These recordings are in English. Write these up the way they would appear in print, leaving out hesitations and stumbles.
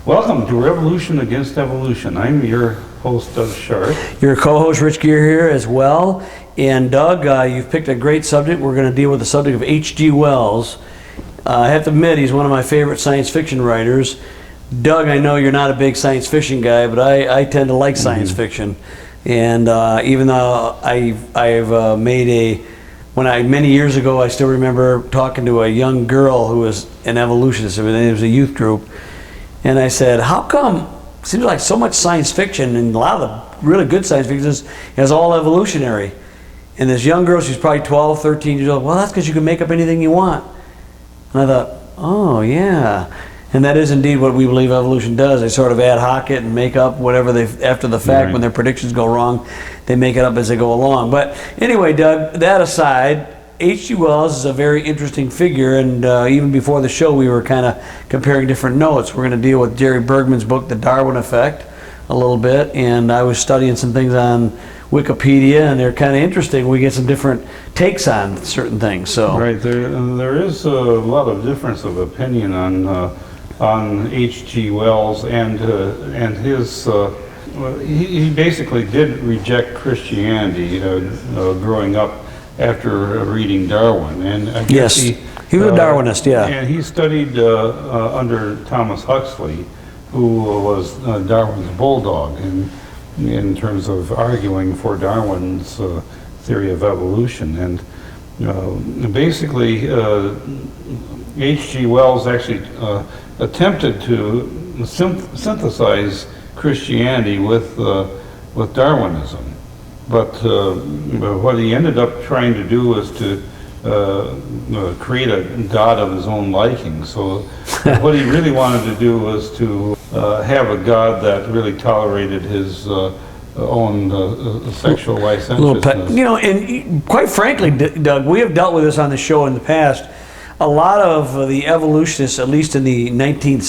Welcome to Revolution Against Evolution. I'm your host, Doug Sharp. Your co-host, Rich Gear, here as well. And Doug, you've picked a great subject. We're going to deal with the subject of H.G. Wells. I have to admit, he's one of my favorite science fiction writers. Doug, I know you're not a big science fiction guy, but I tend to like science fiction. And even though I've many years ago, I still remember talking to a young girl who was an evolutionist. It was a youth group. And I said, how come it seems like so much science fiction, and a lot of the really good science fiction is all evolutionary? And this young girl, she's probably 12, 13 years old, well, that's because you can make up anything you want. And I thought, oh, yeah. And that is indeed what we believe evolution does. They sort of ad hoc it and make up whatever after the fact, right. When their predictions go wrong, they make it up as they go along. But anyway, Doug, that aside, H.G. Wells is a very interesting figure, and even before the show we were kind of comparing different notes. We're going to deal with Jerry Bergman's book, The Darwin Effect, a little bit, and I was studying some things on Wikipedia, and they're kind of interesting. We get some different takes on certain things. So right, there is a lot of difference of opinion on H.G. Wells and his. He basically did reject Christianity growing up after reading Darwin, and I guess he was a Darwinist, yeah. And he studied under Thomas Huxley, who was Darwin's bulldog in terms of arguing for Darwin's theory of evolution. And basically, H.G. Wells actually attempted to synthesize Christianity with Darwinism. But what he ended up trying to do was to create a God of his own liking. So what he really wanted to do was to have a God that really tolerated his own sexual licentiousness. And quite frankly, Doug, we have dealt with this on the show in the past. A lot of the evolutionists, at least in the 19th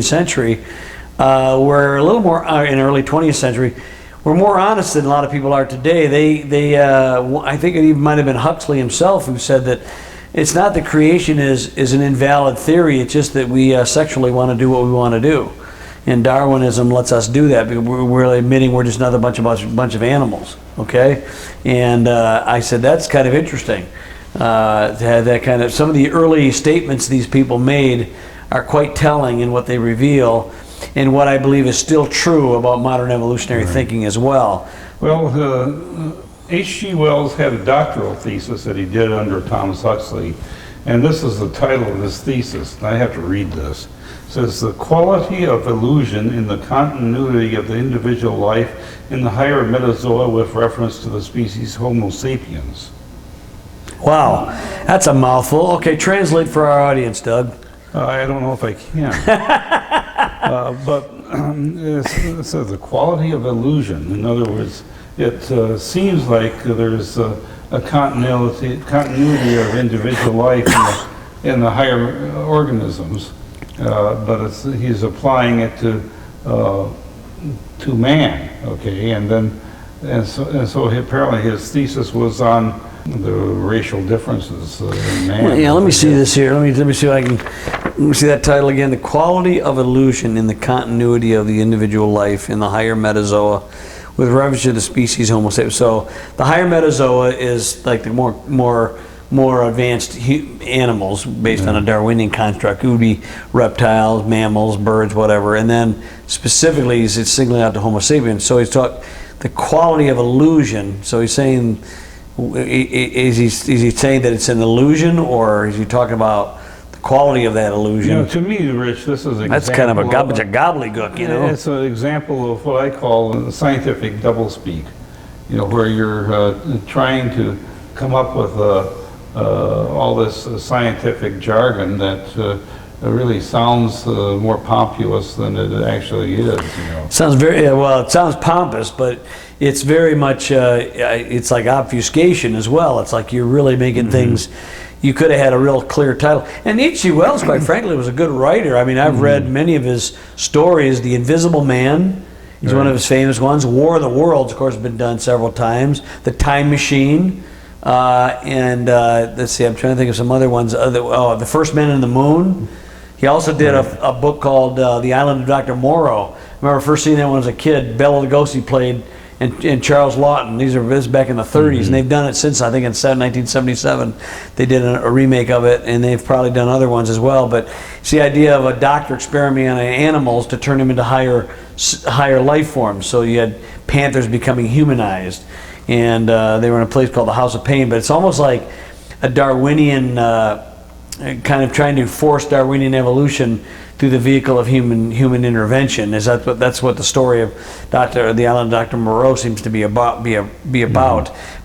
century, were a little more in the early 20th century. We're more honest than a lot of people are today. I think it even might have been Huxley himself who said that it's not that creation is an invalid theory. It's just that we sexually want to do what we want to do, and Darwinism lets us do that because we're admitting we're just another bunch of animals. Okay, and I said that's kind of interesting to have that kind of. Some of the early statements these people made are quite telling in what they reveal. And what I believe is still true about modern evolutionary thinking as well. Well, H.G. Wells had a doctoral thesis that he did under Thomas Huxley, and this is the title of his thesis, and I have to read this. It says, "The quality of illusion in the continuity of the individual life in the higher metazoa with reference to the species Homo sapiens." Wow, that's a mouthful. Okay, translate for our audience, Doug. I don't know if I can. But it says the quality of illusion. In other words, it seems like there's a continuity of individual life in the higher organisms, but he's applying it to man. Okay, and so apparently his thesis was on the racial differences in man. Well, yeah, let me see this here. Let me see if I can. Let me see that title again. The quality of illusion in the continuity of the individual life in the higher metazoa, with reference to the species Homo sapiens. So the higher metazoa is like the more advanced animals based on a Darwinian construct. It would be reptiles, mammals, birds, whatever. And then specifically, he's singling out the Homo sapiens. So he's talking the quality of illusion. So he's saying. Is he saying that it's an illusion, or is he talking about the quality of that illusion? To me, Rich, this is that's kind of a gobbledygook, It's an example of what I call scientific doublespeak. Where you're trying to come up with all this scientific jargon that really sounds more pompous than it actually is. Sounds it sounds pompous, but it's very much it's like obfuscation as well. It's like you're really making things. You could have had a real clear title. And H.G. Wells, quite frankly, was a good writer. I mean, I've read many of his stories. The Invisible Man is one of his famous ones. War of the Worlds, of course, has been done several times. The Time Machine. And let's see, I'm trying to think of some other ones. The First Man in the Moon. He He also did a book called The Island of Dr. Moreau. I remember first seeing that when I was a kid. Bela Lugosi played, and Charles Lawton. This is back in the 30s, and they've done it since, I think, in 1977. They did a remake of it, and they've probably done other ones as well. But it's the idea of a doctor experimenting on animals to turn them into higher life forms. So you had panthers becoming humanized, and they were in a place called the House of Pain. But it's almost like a Darwinian kind of trying to force Darwinian evolution through the vehicle of human intervention. That's what the story of The Island of Dr. Moreau seems to be about.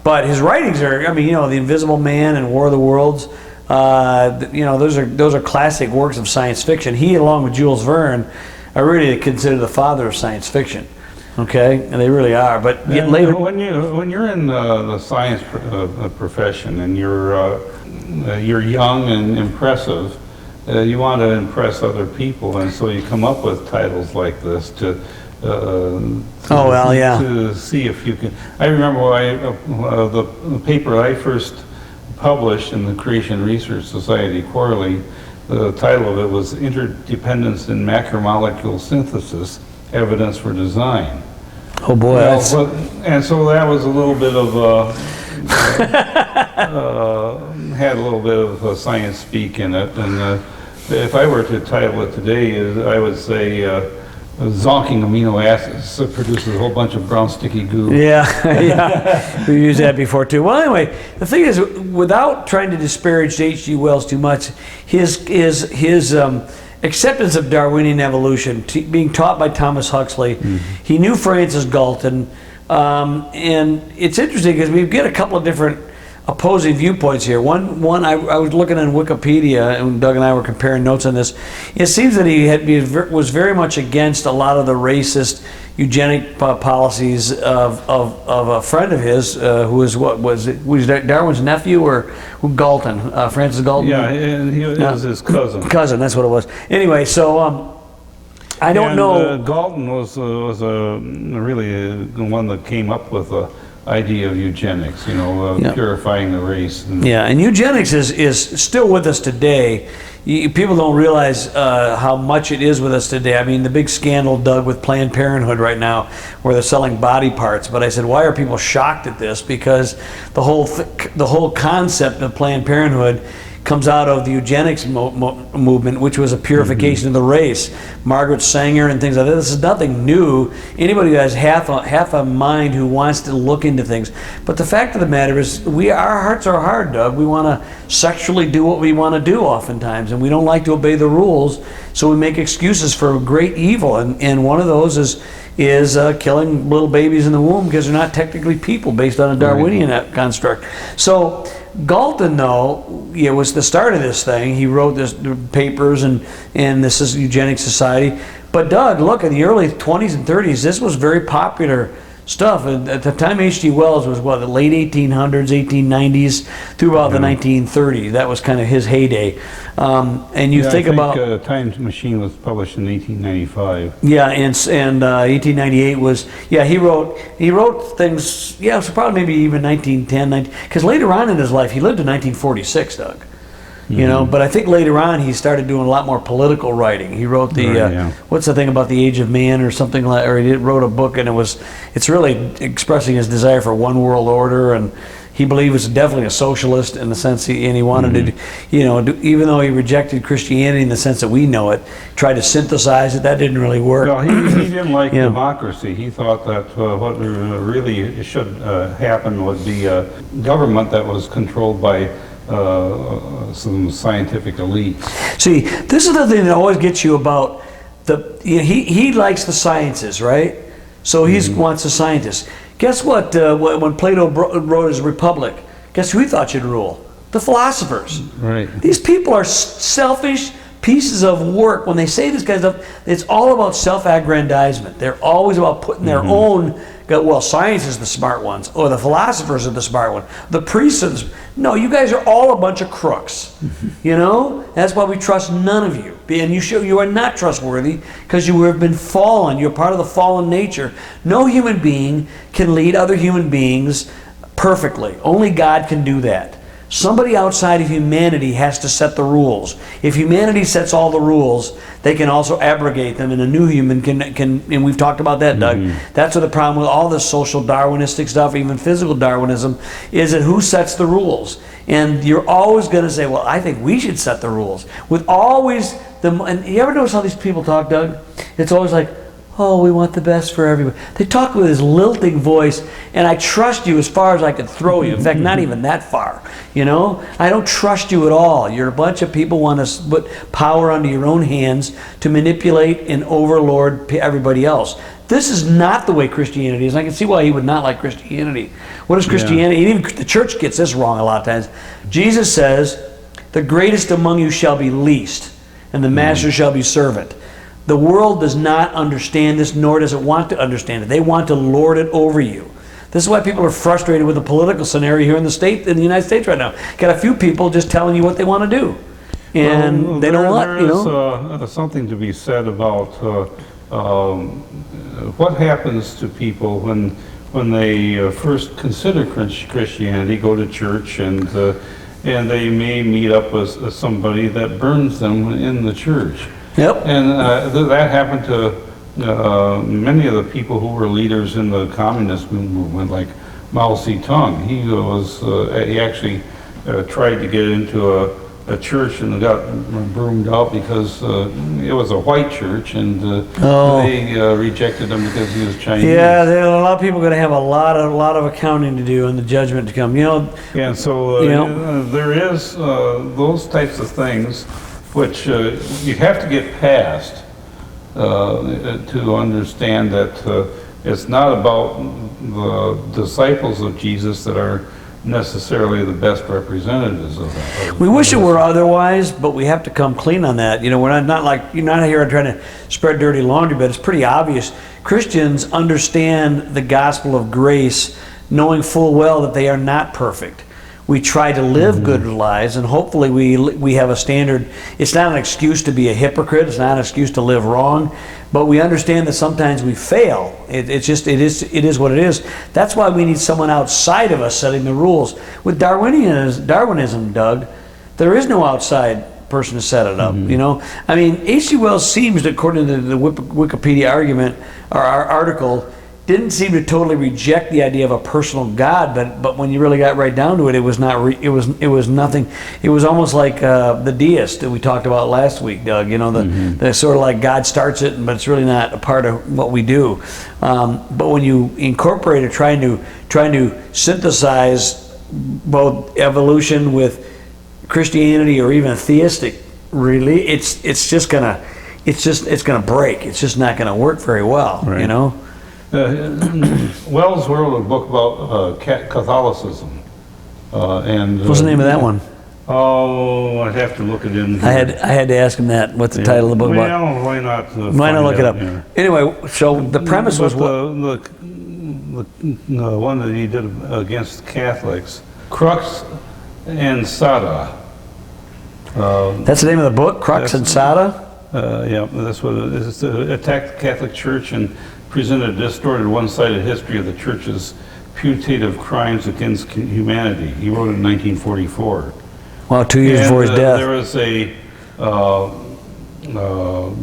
But his writings are, I mean, The Invisible Man and War of the Worlds. Those are classic works of science fiction. He, along with Jules Verne, are really considered the father of science fiction. Okay, and they really are. But later, when you're in the science profession and you're young and impressive, you want to impress other people, and so you come up with titles like this to see if you can. I remember the paper I first published in the Creation Research Society Quarterly. The title of it was "Interdependence in Macromolecule Synthesis: Evidence for Design." Oh boy! And so that was a little bit of had a little bit of science speak in it, and if I were to title it today, I would say zonking amino acids produces a whole bunch of brown sticky goo. Yeah, we used that before too. Well, anyway, the thing is, without trying to disparage H.G. Wells too much, his acceptance of Darwinian evolution, being taught by Thomas Huxley, he knew Francis Galton, and it's interesting because we get a couple of different opposing viewpoints here. One I was looking on Wikipedia, and Doug and I were comparing notes on this. It seems that he was very much against a lot of the racist eugenic policies of a friend of his who was Darwin's nephew, or Galton, Francis Galton. Yeah, and he was his cousin. Cousin, that's what it was. Anyway, so I don't know. Galton was really the one that came up with the idea of eugenics, purifying the race. And eugenics is still with us today. People don't realize how much it is with us today. I mean, the big scandal, Doug, with Planned Parenthood right now, where they're selling body parts. But I said, why are people shocked at this? Because the whole concept of Planned Parenthood comes out of the eugenics movement, which was a purification of the race. Margaret Sanger and things like that. This is nothing new. Anybody who has half a mind who wants to look into things. But the fact of the matter is, our hearts are hard, Doug. We want to sexually do what we want to do oftentimes, and we don't like to obey the rules, so we make excuses for great evil. And one of those is killing little babies in the womb because they're not technically people based on a Darwinian construct. So Galton, though, was the start of this thing. He wrote this papers, and this is Eugenics Society. But Doug, look, in the early 20s and 30s, this was very popular stuff. At the time, H.G. Wells was the late 1800s, 1890s, through about the 1930s. That was kind of his heyday. And you think about Time Machine was published in 1895. Yeah, and 1898 was he wrote things. Yeah, so probably maybe even 1910, because later on in his life he lived to 1946, Doug. But I think later on he started doing a lot more political writing. He wrote what's the thing about the Age of Man or something like, or he wrote a book, and it's really expressing his desire for one world order, and he believed he was definitely a socialist in the sense he wanted to, even though he rejected Christianity in the sense that we know it, tried to synthesize it. That didn't really work. Well, he didn't like democracy. He thought that what really should happen would be a government that was controlled by some scientific elites. See, this is the thing that always gets you about he likes the sciences, right? So he wants a scientist. Guess what? When Plato wrote his Republic, guess who he thought should rule? The philosophers. Right. These people are selfish pieces of work. When they say this kind of stuff, it's all about self-aggrandizement. They're always about putting their own. Well, science is the smart ones, or the philosophers are the smart ones. The priests are no, you guys are all a bunch of crooks. That's why we trust none of you. And you are not trustworthy because you have been fallen. You're part of the fallen nature. No human being can lead other human beings perfectly. Only God can do that. Somebody outside of humanity has to set the rules. If humanity sets all the rules, they can also abrogate them, and a new human can and we've talked about that, Doug. That's what the problem with all this social Darwinistic stuff, even physical Darwinism, is that who sets the rules? And you're always going to say, well, I think we should set the rules. With always and you ever notice how these people talk, Doug? It's always like, oh, we want the best for everybody. They talk with this lilting voice, and I trust you as far as I could throw you. In fact, not even that far. You know, I don't trust you at all. You're a bunch of people who want to put power under your own hands to manipulate and overlord everybody else. This is not the way Christianity is. I can see why he would not like Christianity. What is Christianity? Yeah. Even the church gets this wrong a lot of times. Jesus says, the greatest among you shall be least, and the master shall be servant. The world does not understand this, nor does it want to understand it. They want to lord it over you. This is why people are frustrated with the political scenario here in the United States right now. Got a few people just telling you what they want to do, and they don't want, you know. There is something to be said about what happens to people when they first consider Christianity, go to church, and they may meet up with somebody that burns them in the church. Yep. And that happened to many of the people who were leaders in the communist movement, like Mao Zedong. He actually tried to get into a church and got broomed out because it was a white church, and they rejected him because he was Chinese. Yeah, there are a lot of people going to have a lot of accounting to do and the judgment to come. You know. Yeah, so there is those types of things which you have to get past to understand that it's not about the disciples of Jesus that are necessarily the best representatives of that. We wish it were otherwise, but we have to come clean on that. You know, we're not like, you're not here trying to spread dirty laundry, but it's pretty obvious. Christians understand the gospel of grace, knowing full well that they are not perfect. We try to live good lives, and hopefully we have a standard. It's not an excuse to be a hypocrite. It's not an excuse to live wrong, but we understand that sometimes we fail. It is what it is. That's why we need someone outside of us setting the rules. With Darwinism, Doug, there is no outside person to set it up. You know, I mean, H.G. Wells seems, according to the Wikipedia argument or our article, didn't seem to totally reject the idea of a personal God, but when you really got right down to it, it was not. It was nothing. It was almost like the deist that we talked about last week, Doug. You know, the sort of like God starts it, but it's really not a part of what we do. But when you incorporate it, trying to synthesize both evolution with Christianity or even theistic, really, it's gonna break. It's just not gonna work very well. Right. You know. Wells wrote a book about Catholicism, and what's the name of that one? Oh, I'd have to look it in. I had to ask him that. What's the title of the book? Well, why not? Why not look it up? Yeah. Anyway, so the premise was what? The one that he did against Catholics, Crux and Sada. That's the name of the book, Crux and Sada. Yeah, that's what it is. To attack the Catholic Church and presented a distorted, one-sided history of the Church's putative crimes against humanity. He wrote it in 1944. Wow, 2 years before his death. There was a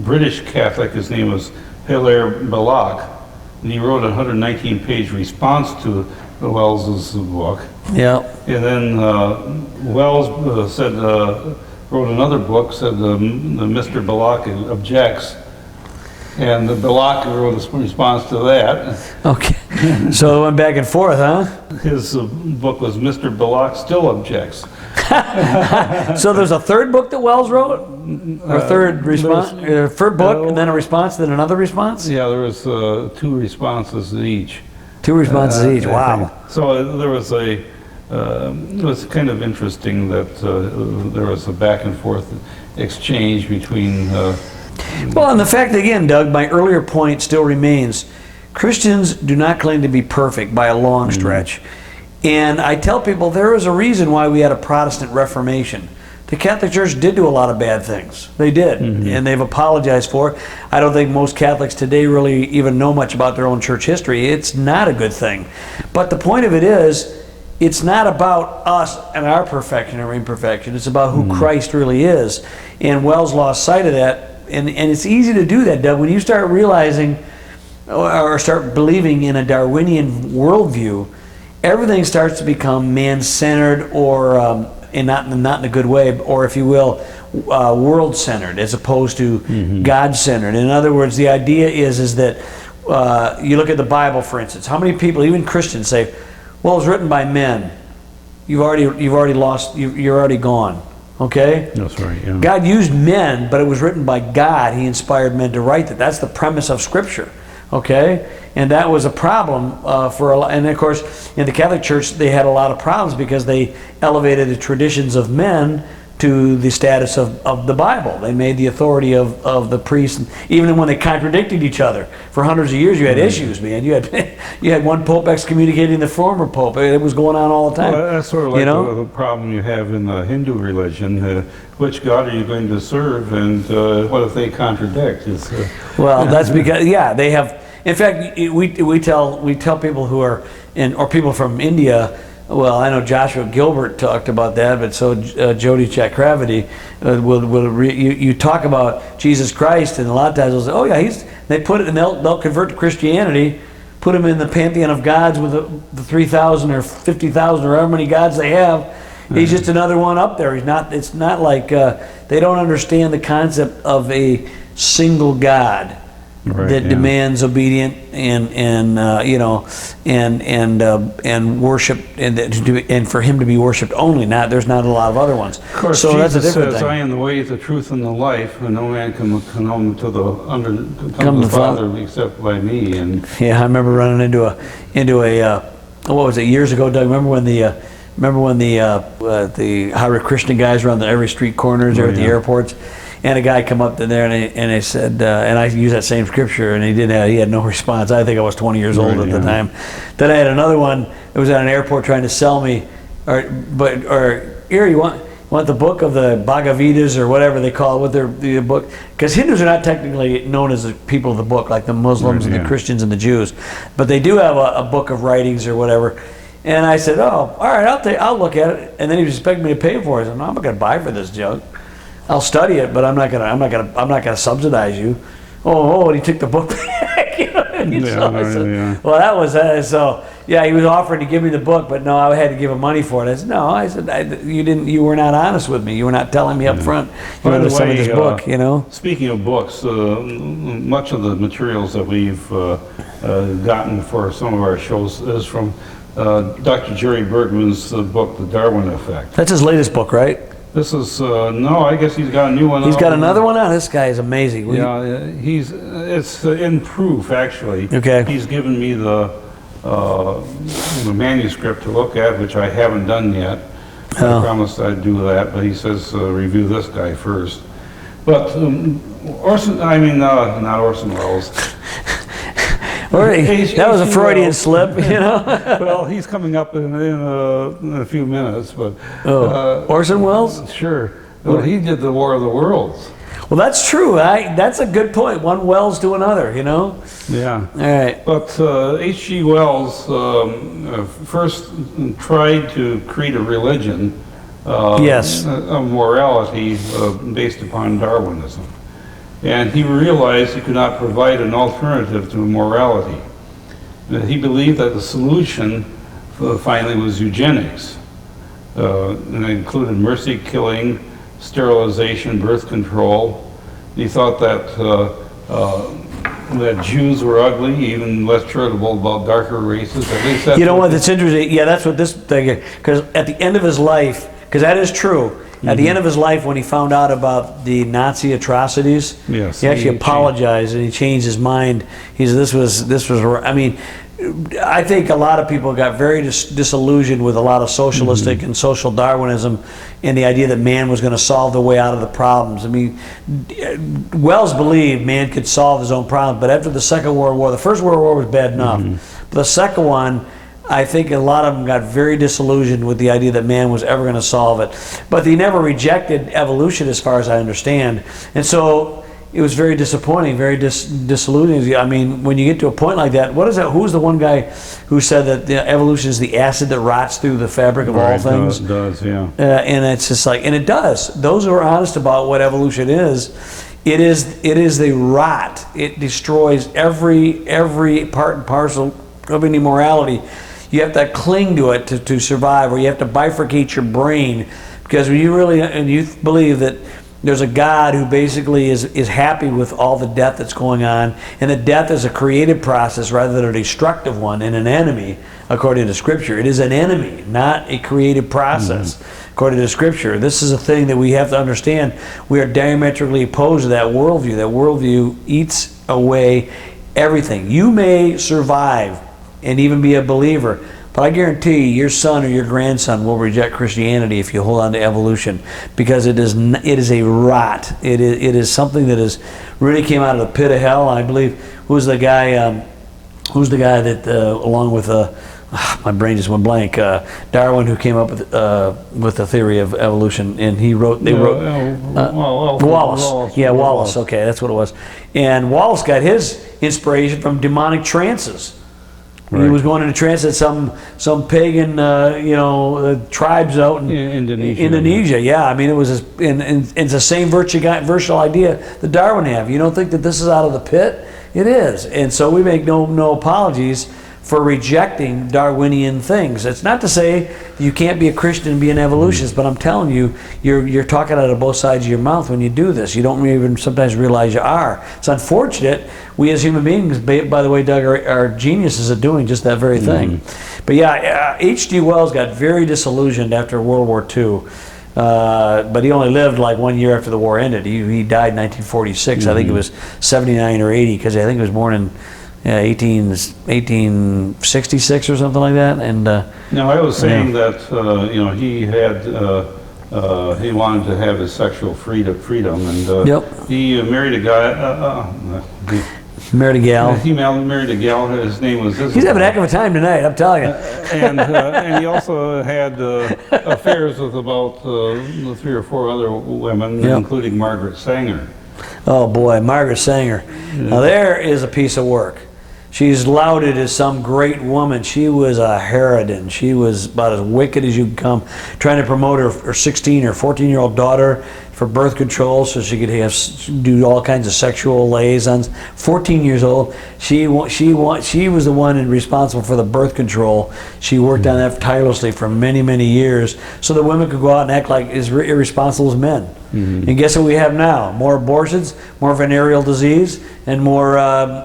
British Catholic, his name was Hilaire Belloc, and he wrote a 119-page response to Wells's book. Yeah. And then Wells wrote another book, said Mr. Belloc objects, and the Belloc wrote a response to that. Okay, so it went back and forth, huh? His book was Mr. Belloc Still Objects. So there's a third book that Wells wrote? Or third response? Third book, and then a responst, then another response? Yeah, there was 2 responses each. 2 responses each, wow. So there was it was kind of interesting that there was a back and forth exchange between... Well, and the fact, again, Doug, my earlier point still remains. Christians do not claim to be perfect by a long stretch. And I tell people there is a reason why we had a Protestant Reformation. The Catholic Church did do a lot of bad things. They did, and they've apologized for it. I don't think most Catholics today really even know much about their own church history. It's not a good thing. But the point of it is, it's not about us and our perfection or imperfection. It's about who Christ really is. And Wells lost sight of that. And it's easy to do that, Doug, when you start realizing or start believing in a Darwinian worldview. Everything starts to become man-centered, or and not in a good way, or if you will, world-centered as opposed to God-centered. In other words, the idea is that you look at the Bible, for instance. How many people, even Christians, say, "Well, it was written by men." You've already lost. You're already gone. Okay? That's right, yeah. God used men, but it was written by God. He inspired men to write that. That's the premise of Scripture. Okay? And that was a problem for a lot. And of course, in the Catholic Church, they had a lot of problems because they elevated the traditions of men to the status of the Bible. They made the authority of the priests, even when they contradicted each other. For hundreds of years, you had issues, man. You had one pope excommunicating the former pope. It was going on all the time. Well, that's sort of like the problem you have in the Hindu religion. Which God are you going to serve, and what if they contradict? Well, that's because, yeah, they have. In fact, we tell people who are or people from India. Well, I know Joshua Gilbert talked about that, but so Jody Chakravarti you talk about Jesus Christ, and a lot of times they'll say, "Oh yeah, they put it," and they'll convert to Christianity, put him in the pantheon of gods with the 3,000 or 50,000 or however many gods they have. He's just another one up there. He's not. It's not like they don't understand the concept of a single God. Right, that demands obedience and worship, and for him to be worshipped only. There's not a lot of other ones. Of course, so Jesus that's a different says, thing. "I am the way, the truth, and the life, and no man can come to the Father except by me." And yeah, I remember running into a what was it, years ago, Doug? Remember when the Hare Krishna guys were on every street corners there at the airports? And a guy come up to there and they said, and I used that same scripture, and he had no response. I think I was 20 years old at the time. Then I had another one that was at an airport trying to sell me, here, you want the book of the Bhagavadas or whatever they call it, the book, because Hindus are not technically known as the people of the book like the Muslims and the Christians and the Jews, but they do have a book of writings or whatever. And I said, "Oh, all right, I'll look at it." And then he was expecting me to pay for it. I said, "No, I'm not going to buy for this junk. I'll study it, but I'm not gonna subsidize you." And he took the book back. Well, that was so. Yeah, he was offering to give me the book, but no, I had to give him money for it. I said, "No," I said, You were not honest with me. You were not telling me up front. You wanted to send me this book, Speaking of books, much of the materials that we've gotten for some of our shows is from Dr. Jerry Bergman's book, The Darwin Effect. That's his latest book, right? This is, no, I guess he's got a new one out. He's got another one out? This guy is amazing. It's in proof, actually. Okay. He's given me the manuscript to look at, which I haven't done yet. I promised I'd do that, but he says review this guy first. But not Orson Welles. That was a Freudian slip, Well, he's coming up in a few minutes, but Orson Welles? Sure. Well, he did the War of the Worlds. Well, that's true. That's a good point. One Wells to another, Yeah. All right. But H.G. Wells first tried to create a religion, a morality based upon Darwinism. And he realized he could not provide an alternative to morality. He believed that the solution finally was eugenics. And it included mercy killing, sterilization, birth control. He thought that Jews were ugly, even less charitable about darker races. At least that's That's interesting. Yeah, that's what this thing, because at the end of his life, because that is true, at the end of his life, when he found out about the Nazi atrocities, he actually apologized and he changed his mind. He said, "This was. I mean, I think a lot of people got very disillusioned with a lot of socialistic and social Darwinism, and the idea that man was going to solve the way out of the problems. I mean, Wells believed man could solve his own problems, but after the Second World War, the First World War was bad enough, but the second one, I think a lot of them got very disillusioned with the idea that man was ever going to solve it. But they never rejected evolution, as far as I understand. And so it was very disappointing, very disillusioning. I mean, when you get to a point like that, what is that? Who's the one guy who said that the evolution is the acid that rots through the fabric of all things? It does, yeah. And it's just like, and it does. Those who are honest about what evolution is, it is the rot. It destroys every part and parcel of any morality. You have to cling to it to survive, or you have to bifurcate your brain, because when you believe that there's a God who basically is happy with all the death that's going on, and that death is a creative process rather than a destructive one, and an enemy, according to Scripture. It is an enemy, not a creative process, according to Scripture. This is a thing that we have to understand. We are diametrically opposed to that worldview. That worldview eats away everything. You may survive and even be a believer, but I guarantee you, your son or your grandson will reject Christianity if you hold on to evolution, because it is a rot. It is something that is really came out of the pit of hell. I believe who's the guy that along with my brain just went blank. Darwin, who came up with the theory of evolution, and he wrote. Wallace. Yeah, Wallace. Okay, that's what it was. And Wallace got his inspiration from demonic trances. Right. He was going into trance at some pagan, tribes out in Indonesia. Yeah, I mean, it was it's the same virtual idea that Darwin had. You don't think that this is out of the pit? It is, and so we make no apologies for rejecting Darwinian things. It's not to say you can't be a Christian and be an evolutionist, but I'm telling you, you're talking out of both sides of your mouth when you do this. You don't even sometimes realize you are. It's unfortunate. We as human beings, by the way, Doug, are geniuses at doing just that very thing. But yeah, H.G. Wells got very disillusioned after World War II. But he only lived like 1 year after the war ended. He died in 1946. I think it was 79 or 80, because I think he was born in 1866 or something like that. And now I was saying that he wanted to have his sexual freedom, and he married a guy. Married a gal. He married a gal. His name was Isabel. He's having a heck of a time tonight, I'm telling you. And he also had affairs with about 3 or 4 other women, including Margaret Sanger. Oh boy, Margaret Sanger. Now there is a piece of work. She's lauded as some great woman. She was a harridan. She was about as wicked as you can come, trying to promote her 16 or 14-year-old daughter for birth control so she could do all kinds of sexual liaisons. 14 years old. She was the one responsible for the birth control. She worked on that tirelessly for many, many years so that women could go out and act like as irresponsible as men. And guess what we have now? More abortions, more venereal disease, and more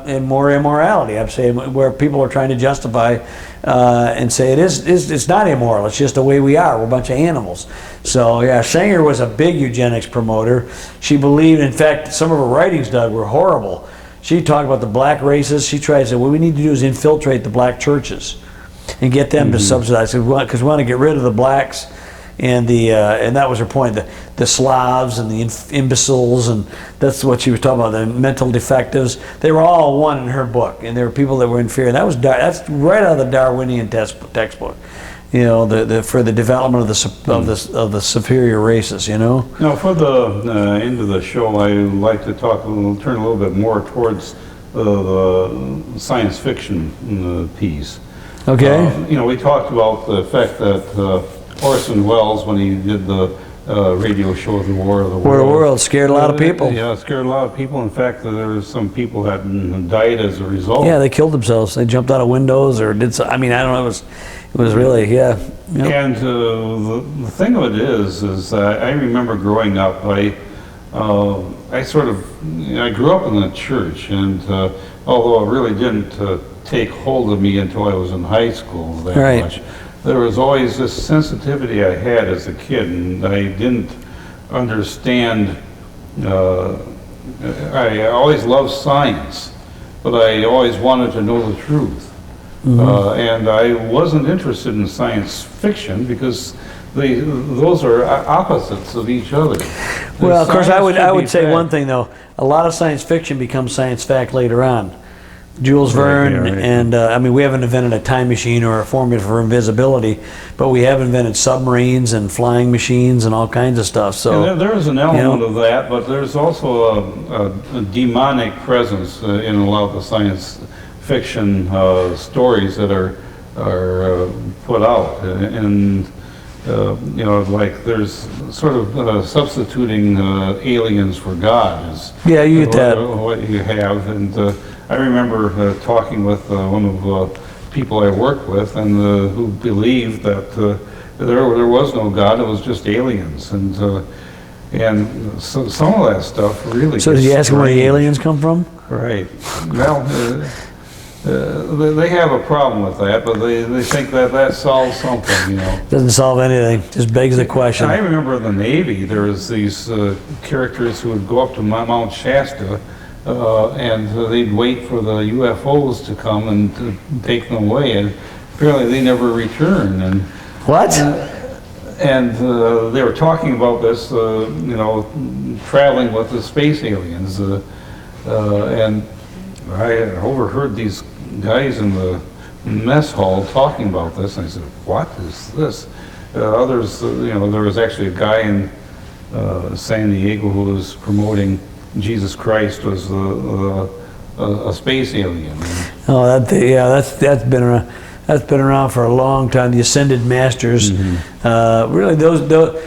immorality. I'm saying where people are trying to justify and say it's not immoral. It's just the way we are. We're a bunch of animals. So yeah, Sanger was a big eugenics promoter. She believed, in fact, some of her writings, Doug, were horrible. She talked about the black races. She tried to say what we need to do is infiltrate the black churches and get them to subsidize, because we want to get rid of the blacks. And that was her point. The Slavs and the imbeciles, and that's what she was talking about. The mental defectives. They were all one in her book, and there were people that were inferior. And that's right out of the Darwinian textbook. For the development of the superior races. Now, for the end of the show, I like to turn a little bit more towards the science fiction piece. Okay. We talked about the fact that Orson Welles, when he did the radio show The War of the World, scared a lot of people. Yeah, scared a lot of people. In fact, there were some people that died as a result. Yeah, they killed themselves. They jumped out of windows or did so. I mean, I don't know. It was really, yeah. Yep. And the thing of it is I remember growing up. I grew up in the church, and although it really didn't take hold of me until I was in high school that much. There was always this sensitivity I had as a kid, and I didn't understand. I always loved science, but I always wanted to know the truth. And I wasn't interested in science fiction because those are opposites of each other. Well, of course, I would say one thing though. A lot of science fiction becomes science fact later on. Jules Verne, yeah, right. and I mean, we haven't invented a time machine or a formula for invisibility, but we have invented submarines and flying machines and all kinds of stuff. So And there is an element of that, but there's also a demonic presence in a lot of the science fiction stories that are put out, and you know, like there's sort of substituting aliens for God is yeah, you get that. what you have. And I remember talking with one of the people I worked with, and who believed that there was no God; it was just aliens, and so some of that stuff really. So did you ask them where the aliens come from? Right. Well, they have a problem with that, but they think that solves something, you know. Doesn't solve anything. Just begs the question. I remember in the Navy, there was these characters who would go up to Mount Shasta, and they'd wait for the UFOs to come and to take them away, and apparently they never returned. And What? and they were talking about this, you know, traveling with the space aliens, and I overheard these guys in the mess hall talking about this, and I said, "What is this?" Others, you know, there was actually a guy in San Diego who was promoting Jesus Christ was a space alien. Oh, that's been around. That's been around for a long time. The ascended masters, really, those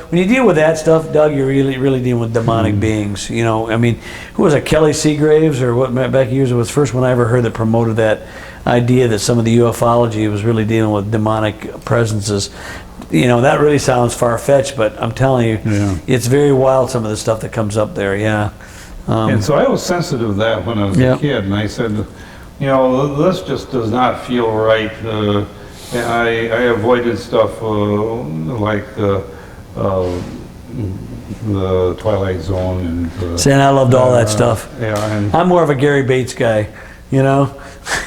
when you deal with that stuff, Doug, you're really dealing with demonic beings. You know, I mean, who was it, Kelly Seagraves, or what? Back years, it was the first one I ever heard that promoted that idea that some of the ufology was really dealing with demonic presences. You know, that really sounds far-fetched, but I'm telling you, it's very wild, some of the stuff that comes up there. Yeah. And so I was sensitive to that when I was a kid, and I said, you know, this just does not feel right. And I avoided stuff like the Twilight Zone and. See, and I loved all that stuff. Yeah, and I'm more of a Gary Bates guy. You know,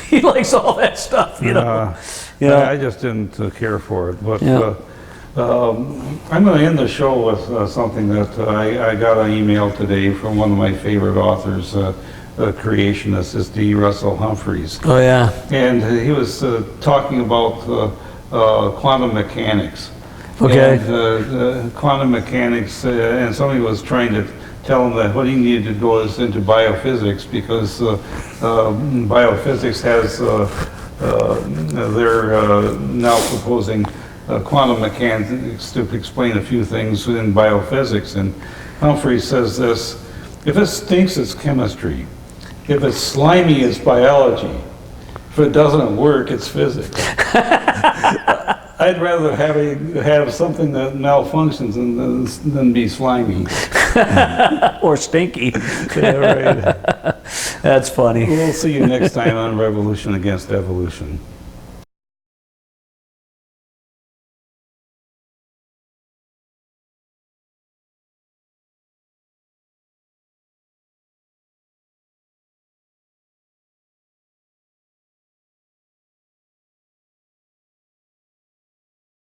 he likes all that stuff. You know. I just didn't care for it. But I'm going to end the show with something that I got an email today from one of my favorite authors. A creationist, is D. Russell Humphreys. Oh yeah. And he was talking about quantum mechanics. Okay. And quantum mechanics, and somebody was trying to tell him that what he needed to go is into biophysics, because biophysics has they're now proposing quantum mechanics to explain a few things in biophysics. And Humphreys says this: if it stinks, it's chemistry. If it's slimy, it's biology. If it doesn't work, it's physics. I'd rather have something that malfunctions than be slimy. Or stinky. Yeah, right. That's funny. We'll see you next time on Revolution Against Evolution.